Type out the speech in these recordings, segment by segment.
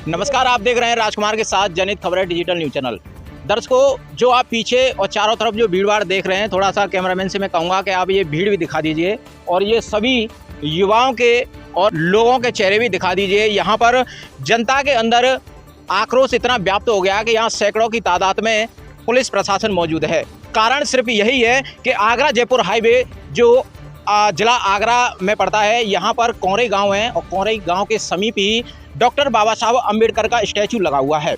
नमस्कार, आप देख रहे हैं राजकुमार के साथ जनहित खबरें डिजिटल न्यूज चैनल। दर्शकों, जो आप पीछे और चारों तरफ जो भीड़ भाड़ देख रहे हैं, थोड़ा सा कैमरामैन से मैं कहूँगा कि आप ये भीड़ भी दिखा दीजिए और ये सभी युवाओं के और लोगों के चेहरे भी दिखा दीजिए। यहाँ पर जनता के अंदर आक्रोश इतना व्याप्त हो गया कि यहाँ सैकड़ों की तादाद में पुलिस प्रशासन मौजूद है। कारण सिर्फ यही है कि आगरा जयपुर हाईवे जो जिला आगरा में पड़ता है, यहाँ पर कौरे गांव है और कौरे गांव के समीप ही डॉक्टर बाबा साहब अम्बेडकर का स्टैचू लगा हुआ है।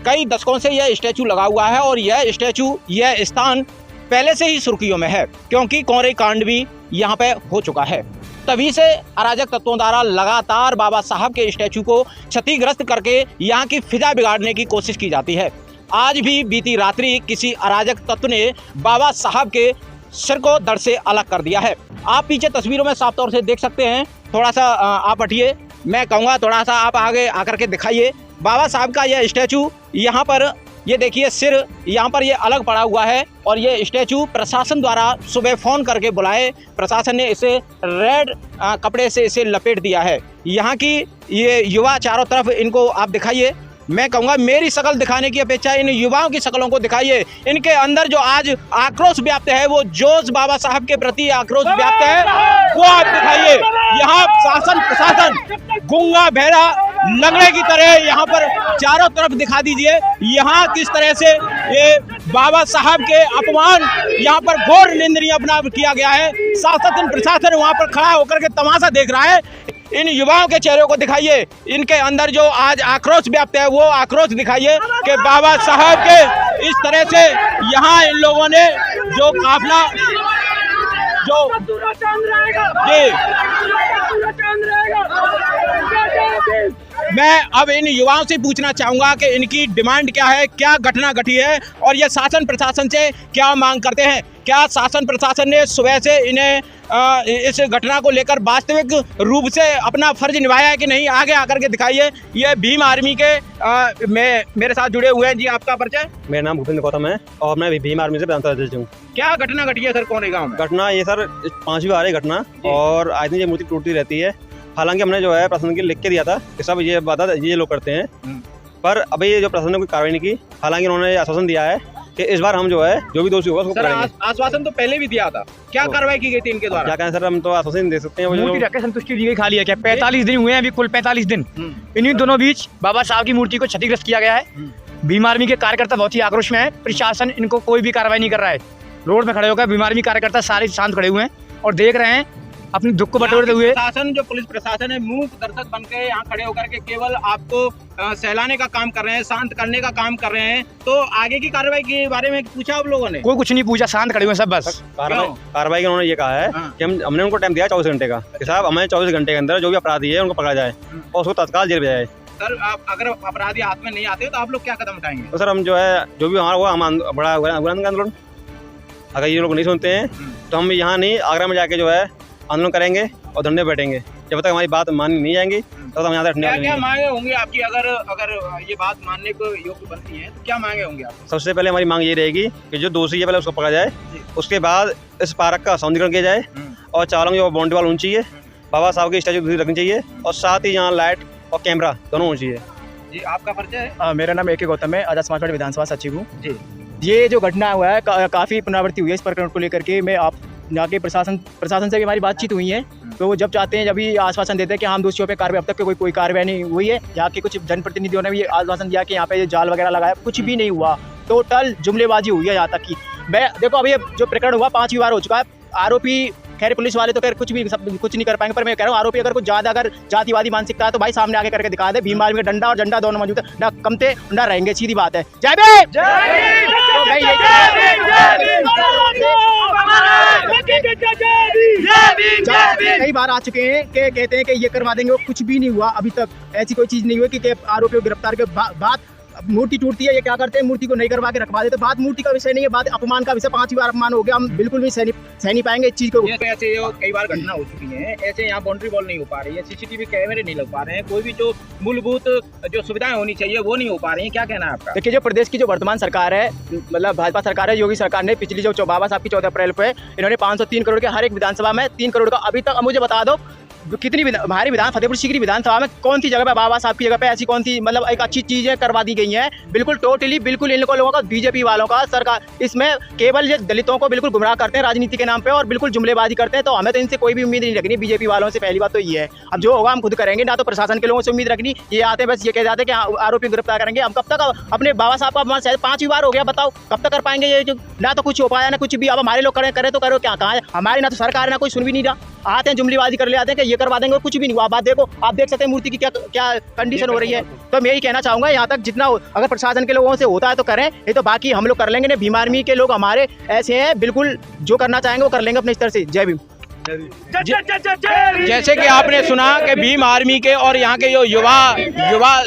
कई दशकों से यह स्टैचू लगा हुआ है और यह स्टैचू, यह स्थान पहले से ही सुर्खियों में है क्योंकि कौरे कांड भी यहाँ पे हो चुका है। तभी से अराजक तत्वों द्वारा लगातार बाबा साहब के स्टैचू को क्षतिग्रस्त करके यहाँ की फिजा बिगाड़ने की कोशिश की जाती है। आज भी बीती रात्रि किसी अराजक तत्व ने बाबा साहब के सिर को धड़ से अलग कर दिया है। आप पीछे तस्वीरों में साफ तौर से देख सकते हैं। थोड़ा सा आप हटिए, मैं कहूँगा थोड़ा सा आप आगे आकर के दिखाइए। बाबा साहब का यह स्टैचू यहाँ पर, ये देखिए सिर यहाँ पर ये अलग पड़ा हुआ है और ये स्टैचू प्रशासन द्वारा सुबह फ़ोन करके बुलाए, प्रशासन ने इसे रेड कपड़े से इसे लपेट दिया है। यहाँ की ये युवा चारों तरफ, इनको आप दिखाइए। मैं कहूँगा मेरी शक्ल दिखाने की अपेक्षा इन युवाओं की शक्लों को दिखाइए। इनके अंदर जो आज आक्रोश व्याप्त है, वो जोश बाबा साहब के प्रति आक्रोश व्याप्त है, वो आप दिखाइए। यहाँ शासन प्रशासन गूंगा बहरा लंगड़े की तरह यहाँ पर चारों तरफ दिखा दीजिए। यहाँ किस तरह से ये बाबा साहब के अपमान यहाँ पर घोर निंदनीय अपना किया गया है। शासन प्रशासन वहाँ पर खड़ा होकर के तमाशा देख रहा है। इन युवाओं के चेहरों को दिखाइए, इनके अंदर जो आज आक्रोश व्याप्त है वो आक्रोश दिखाइए कि बाबा साहब के इस तरह से यहाँ इन लोगों ने जो काफिला जो मैं अब इन युवाओं से पूछना चाहूंगा कि इनकी डिमांड क्या है, क्या घटना घटी है और ये शासन प्रशासन से क्या मांग करते हैं। क्या शासन प्रशासन ने सुबह से इन्हें इस घटना को लेकर वास्तविक रूप से अपना फर्ज निभाया है कि नहीं, आगे आकर के दिखाइए। ये भीम आर्मी के मेरे साथ जुड़े हुए हैं। जी, आपका परिचय? मेरा नाम भूपेंद्र गौतम है और मैं भीम आर्मी से प्रधान सदस्य हूँ। क्या घटना घटी है सर कौरे गाँव में? घटना ये सर 5वीं बार है घटना और आज दिन ये मूर्ति टूटती रहती है। हालांकि हमने जो है प्रशासन के लिख के दिया था कि सब ये बात ये लोग करते हैं, पर अभी ये जो प्रशासन ने कोई कार्रवाई नहीं की। हालांकि उन्होंने आश्वासन दिया है कि इस बार हम जो है जो भी दोषी होगा उसको करेंगे। आश्वासन तो पहले भी दिया था, क्या कार्रवाई की गई थी इनके द्वारा? क्या कहें सर, हम तो आश्वासन दे सकते हैं। मूर्ति रख के संतुष्टि दी गई, खाली है क्या? 45 दिन हुए हैं अभी, कुल 45 दिन। इन्हीं दोनों बीच बाबा साहब की मूर्ति को क्षतिग्रस्त किया गया है। भीम आर्मी के कार्यकर्ता बहुत ही आक्रोश में है। प्रशासन इनको कोई भी कार्रवाई नहीं कर रहा है। रोड में खड़े होकर भीम आर्मी कार्यकर्ता सारे शांत खड़े हुए हैं और देख रहे हैं अपने दुख को बटोरते हुए। प्रशासन, जो पुलिस प्रशासन है, मूक दर्शक बन के यहाँ खड़े होकर के केवल आपको सहलाने का काम कर रहे हैं, शांत करने का काम कर रहे हैं। तो आगे की कार्रवाई के बारे में पूछा आप लोगों ने? कोई कुछ नहीं पूछा, शांत खड़े हुए सब। बस कार्रवाई के उन्होंने ये कहा है कि हमने उनको टाइम दिया 24 घंटे का कि साहब हमें 24 घंटे के अंदर जो भी अपराधी है उनको पकड़ा जाए और उसको तत्काल जेल भेजा जाए। सर, आप अगर अपराधी हाथ में नहीं आते तो आप लोग क्या कदम उठाएंगे? तो सर हम जो है जो भी हमारा हम बड़ा आंदोलन, अगर ये लोग नहीं सुनते हैं तो हम यहाँ नहीं आगरा में जाके जो है आंदोलन करेंगे और धरने बैठेंगे। जब तक हमारी बात मानी नहीं जाएंगी तब तक हम यहाँ से हटने वाले नहीं। क्या मांगे होंगी आपकी अगर ये बात मानने को योग्य बनती है तो क्या मांगे होंगी आप? सबसे पहले हमारी मांग ये रहेगी कि जो दोषी है पहले उसको पकड़ा जाए, उसके बाद इस पार्क का सौंदर्यीकरण किया जाए और चारों जो बाउंड्री वाल होनी चाहिए, बाबा साहब की स्टैचू दूसरी रखनी चाहिए और साथ ही यहाँ लाइट और कैमरा दोनों होनी चाहिए। जी, आपका परिचय है? मेरा नाम AK गौतम है, आजाद समाजवादी विधानसभा सचिव हूँ। जी, ये जो घटना हुआ है काफ़ी पुनरावृत्ति हुई है। इस प्रकरण को लेकर के मैं आप यहाँ के प्रशासन से भी हमारी बातचीत हुई है, तो वो जब चाहते हैं जब भी आश्वासन देते हैं कि हम दोषियों पे कार्रवाई, अब तक कोई कार्रवाई नहीं हुई है। यहाँ के कुछ जनप्रतिनिधियों ने भी ये आश्वासन दिया कि यहाँ पे जाल वगैरह लगाया, कुछ भी नहीं हुआ। टोटल जुमलेबाजी हुई है यहाँ तक कि मैं देखो अभी जो प्रकरण हुआ 5वीं बार हो चुका है। आरोपी खैर पुलिस वाले तो खैर कुछ नहीं कर पाएंगे, पर मैं कह रहा हूँ आरोपी अगर कुछ ज़्यादा अगर जातिवादी मानसिकता है तो भाई सामने आके करके दिखा दे। भीम आर्मी का डंडा और झंडा दोनों मौजूद है, ना कमते ना रहेंगे, सीधी बात है। जय भीम, कई बार आ चुके हैं कि कहते हैं कि ये करवा देंगे, वो कुछ भी नहीं हुआ अभी तक। ऐसी कोई चीज़ नहीं हुई कि आरोपियों को गिरफ्तार के बाद मूर्ति टूटती है, ये क्या करते हैं, मूर्ति को नहीं करवा के रखवा देते। बात मूर्ति का विषय नहीं है, बात अपमान का विषय। 5वीं बार अपमान हो गया, हम बिल्कुल भी सह नहीं पाएंगे इस चीज को। ऐसे कई बार घटना हो चुकी है, ऐसे यहाँ बाउंड्री वॉल नहीं हो पा रही है, CCTV कैमरे नहीं लग पा रहे हैं, कोई भी जो मूलभूत जो सुविधाएं होनी चाहिए वो नहीं हो पा रही है। क्या कहना है आपका? देखिए, जो प्रदेश की जो वर्तमान सरकार है, मतलब भाजपा सरकार है, योगी सरकार ने पिछली जो बाबा साहब की 14 अप्रैल पे इन्होंने 503 करोड़ के हर एक विधानसभा में 3 करोड़ का, अभी तक मुझे बता दो हमारी फतेहपुर सीकरी विधानसभा में कौन सी जगह पे बाबा साहब की जगह पे ऐसी कौन सी मतलब एक अच्छी चीजें करवा दी गई हैं। बिल्कुल टोटली बिल्कुल इन लोगों का बीजेपी वालों का सरकार इसमें केवल ये दलितों को बिल्कुल गुमराह करते हैं राजनीति के नाम पे और बिल्कुल जुमलेबाजी करते हैं। तो हमें तो इनसे कोई भी उम्मीद नहीं रखनी बीजेपी वालों से। पहली बात तो ये है, अब जो होगा हम खुद करेंगे, ना तो प्रशासन के लोगों से उम्मीद रखनी। ये आते बस ये कह जाते हैं कि आरोपी गिरफ्तार करेंगे। हम कब तक अपने बाबा साहब का शायद 5वीं बार हो गया, बताओ कब तक कर पाएंगे ये जो ना तो कुछ हो पाया ना कुछ भी। अब हमारे लोग करे तो करो क्या, कहाँ है हमारे, ना तो सरकार ना कोई सुन भी नहीं रहा। आते हैं जुमलीबाजी कर ले आते हैं कि ये करवा देंगे और कुछ भी नहीं हुआ। बात देखो, आप देख सकते हैं मूर्ति की क्या कंडीशन हो रही है। तो मैं यही कहना चाहूंगा यहाँ तक जितना अगर प्रशासन के लोगों से होता है तो करें, नहीं तो बाकी हम लोग कर लेंगे। नहीं, भीम आर्मी के लोग हमारे ऐसे हैं, बिल्कुल जो करना चाहेंगे वो कर लेंगे अपने स्तर से। जय भीम। जैसे कि आपने सुना कि भीम आर्मी के और यहाँ के जो युवा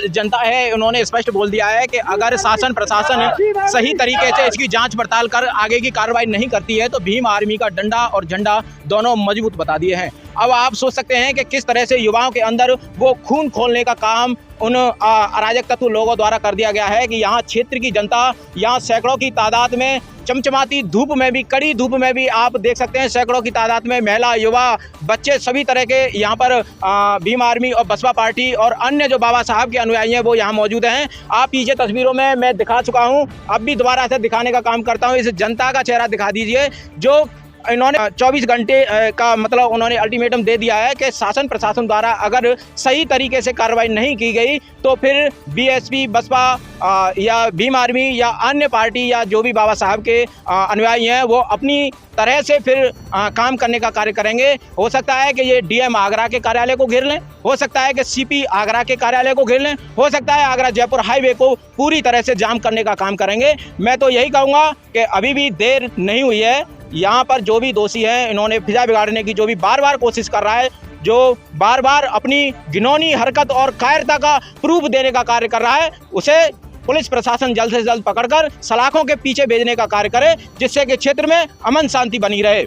जनता है, उन्होंने स्पष्ट बोल दिया है कि अगर शासन प्रशासन सही तरीके से इसकी जांच पड़ताल कर आगे की कार्रवाई नहीं करती है तो भीम आर्मी का डंडा और झंडा दोनों मजबूत बता दिए हैं। अब आप सोच सकते हैं कि किस तरह से युवाओं के अंदर वो खून खोलने का काम उन अराजक तत्व लोगों द्वारा कर दिया गया है कि यहाँ क्षेत्र की जनता, यहाँ सैकड़ों की तादाद में चमचमाती धूप में भी, कड़ी धूप में भी आप देख सकते हैं सैकड़ों की तादाद में महिला, युवा, बच्चे, सभी तरह के यहाँ पर भीम आर्मी और बसपा पार्टी और अन्य जो बाबा साहब के अनुयायी हैं वो यहाँ मौजूद हैं। आप पीछे तस्वीरों में मैं दिखा चुका हूँ, अब भी दोबारा से दिखाने का काम करता हूँ। इस जनता का चेहरा दिखा दीजिए जो इन्होंने 24 घंटे का मतलब उन्होंने अल्टीमेटम दे दिया है कि शासन प्रशासन द्वारा अगर सही तरीके से कार्रवाई नहीं की गई तो फिर बीएसपी, बसपा या भीम आर्मी या अन्य पार्टी या जो भी बाबा साहब के अनुयायी हैं वो अपनी तरह से फिर काम करने का कार्य करेंगे। हो सकता है कि ये डीएम आगरा के कार्यालय को घेर लें, हो सकता है कि सीपी आगरा के कार्यालय को घेर लें, हो सकता है आगरा जयपुर हाईवे को पूरी तरह से जाम करने का काम करेंगे। मैं तो यही कहूँगा कि अभी भी देर नहीं हुई है। यहाँ पर जो भी दोषी हैं, इन्होंने फिजा बिगाड़ने की जो भी बार बार कोशिश कर रहा है, जो बार बार अपनी घिनौनी हरकत और कायरता का प्रूफ देने का कार्य कर रहा है, उसे पुलिस प्रशासन जल्द से जल्द पकड़कर सलाखों के पीछे भेजने का कार्य करे, जिससे कि क्षेत्र में अमन शांति बनी रहे।